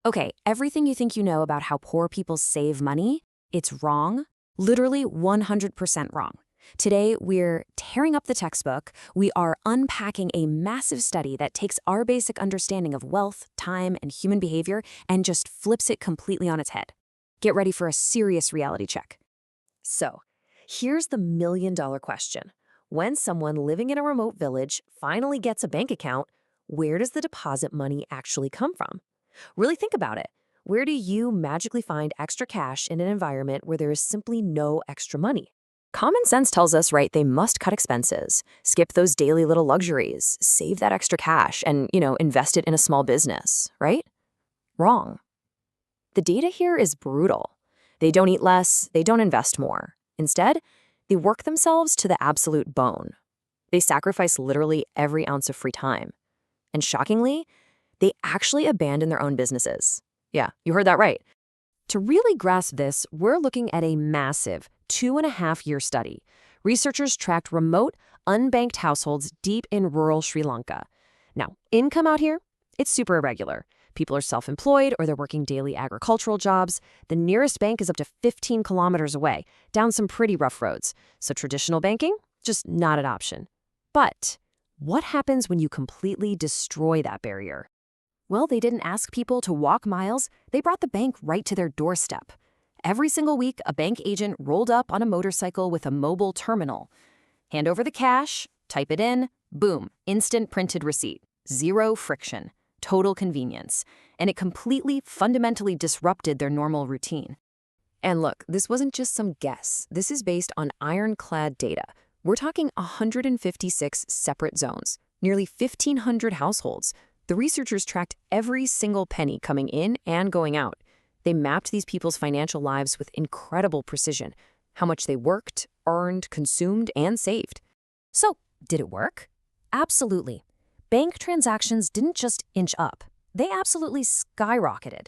Okay, everything you think you know about how poor people save money, it's wrong. Literally 100% wrong. Today, we're tearing up the textbook. We are unpacking a massive study that takes our basic understanding of wealth, time, and human behavior and just flips it completely on its head. Get ready for a serious reality check. So, here's the million-dollar question. When someone living in a remote village finally gets a bank account, where does the deposit money actually come from? Really think about it. Where do you magically find extra cash in an environment where there is simply no extra money? Common sense tells us, right, they must cut expenses, skip those daily little luxuries, save that extra cash, and, invest it in a small business, right? Wrong. The data here is brutal. They don't eat less, they don't invest more. Instead, they work themselves to the absolute bone. They sacrifice literally every ounce of free time. And shockingly, they actually abandon their own businesses. Yeah, you heard that right. To really grasp this, we're looking at a massive 2.5-year study. Researchers tracked remote, unbanked households deep in rural Sri Lanka. Now, income out here, it's super irregular. People are self-employed or they're working daily agricultural jobs. The nearest bank is up to 15 kilometers away, down some pretty rough roads. So traditional banking, just not an option. But what happens when you completely destroy that barrier? Well, they didn't ask people to walk miles. They brought the bank right to their doorstep. Every single week, a bank agent rolled up on a motorcycle with a mobile terminal. Hand over the cash, type it in, boom, instant printed receipt. Zero friction, total convenience. And it completely, fundamentally disrupted their normal routine. And look, this wasn't just some guess. This is based on ironclad data. We're talking 156 separate zones, nearly 1,500 households. The researchers tracked every single penny coming in and going out. They mapped these people's financial lives with incredible precision, how much they worked, earned, consumed, and saved. So, did it work? Absolutely. Bank transactions didn't just inch up. They absolutely skyrocketed.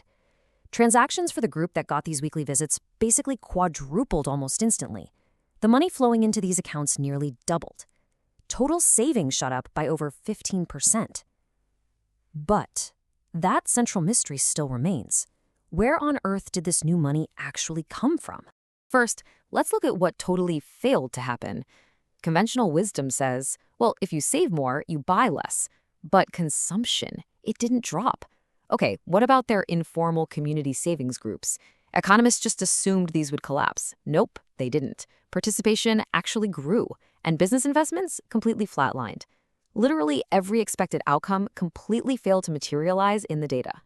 Transactions for the group that got these weekly visits basically quadrupled almost instantly. The money flowing into these accounts nearly doubled. Total savings shot up by over 15%. But that central mystery still remains. Where on earth did this new money actually come from? First, let's look at what totally failed to happen. Conventional wisdom says, well, if you save more, you buy less. But consumption, it didn't drop. Okay, what about their informal community savings groups? Economists just assumed these would collapse. Nope, they didn't. Participation actually grew, and business investments completely flatlined. Literally every expected outcome completely failed to materialize in the data.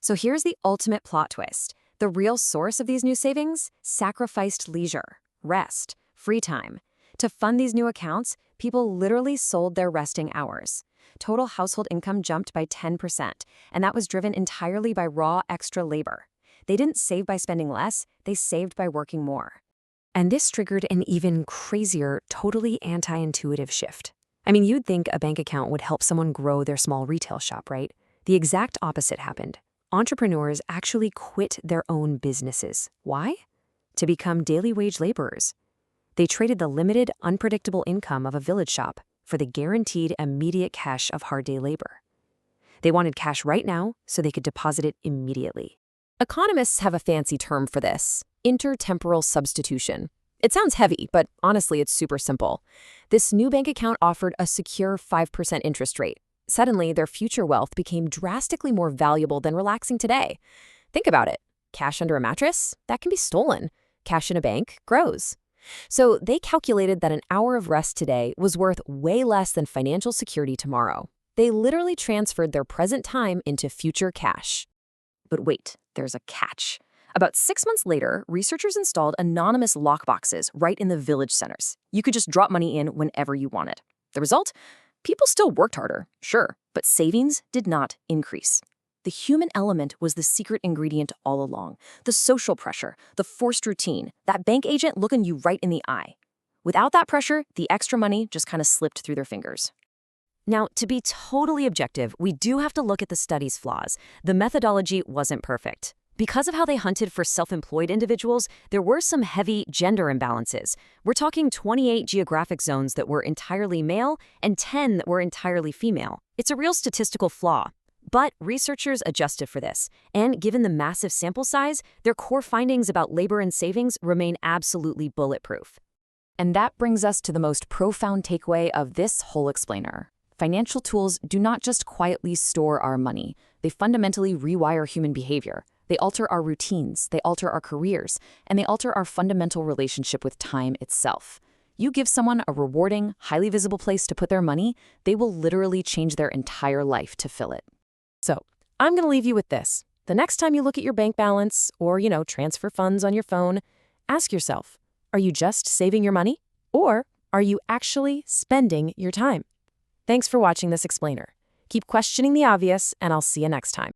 So here's the ultimate plot twist. The real source of these new savings? Sacrificed leisure, rest, free time. To fund these new accounts, people literally sold their resting hours. Total household income jumped by 10%, and that was driven entirely by raw extra labor. They didn't save by spending less, they saved by working more. And this triggered an even crazier, totally anti-intuitive shift. I mean, you'd think a bank account would help someone grow their small retail shop, right? The exact opposite happened. Entrepreneurs actually quit their own businesses. Why? To become daily wage laborers. They traded the limited, unpredictable income of a village shop for the guaranteed immediate cash of hard day labor. They wanted cash right now so they could deposit it immediately. Economists have a fancy term for this: intertemporal substitution. It sounds heavy, but honestly, it's super simple. This new bank account offered a secure 5% interest rate. Suddenly, their future wealth became drastically more valuable than relaxing today. Think about it. Cash under a mattress? That can be stolen. Cash in a bank grows. So they calculated that an hour of rest today was worth way less than financial security tomorrow. They literally transferred their present time into future cash. But wait, there's a catch. About 6 months later, researchers installed anonymous lockboxes right in the village centers. You could just drop money in whenever you wanted. The result? People still worked harder, sure, but savings did not increase. The human element was the secret ingredient all along. The social pressure, the forced routine, that bank agent looking you right in the eye. Without that pressure, the extra money just kind of slipped through their fingers. Now, to be totally objective, we do have to look at the study's flaws. The methodology wasn't perfect. Because of how they hunted for self-employed individuals, there were some heavy gender imbalances. We're talking 28 geographic zones that were entirely male and 10 that were entirely female. It's a real statistical flaw. But researchers adjusted for this, and given the massive sample size, their core findings about labor and savings remain absolutely bulletproof. And that brings us to the most profound takeaway of this whole explainer. Financial tools do not just quietly store our money. They fundamentally rewire human behavior. They alter our routines, they alter our careers, and they alter our fundamental relationship with time itself. You give someone a rewarding, highly visible place to put their money, they will literally change their entire life to fill it. So, I'm going to leave you with this. The next time you look at your bank balance or, transfer funds on your phone, ask yourself, are you just saving your money? Or are you actually spending your time? Thanks for watching this explainer. Keep questioning the obvious, and I'll see you next time.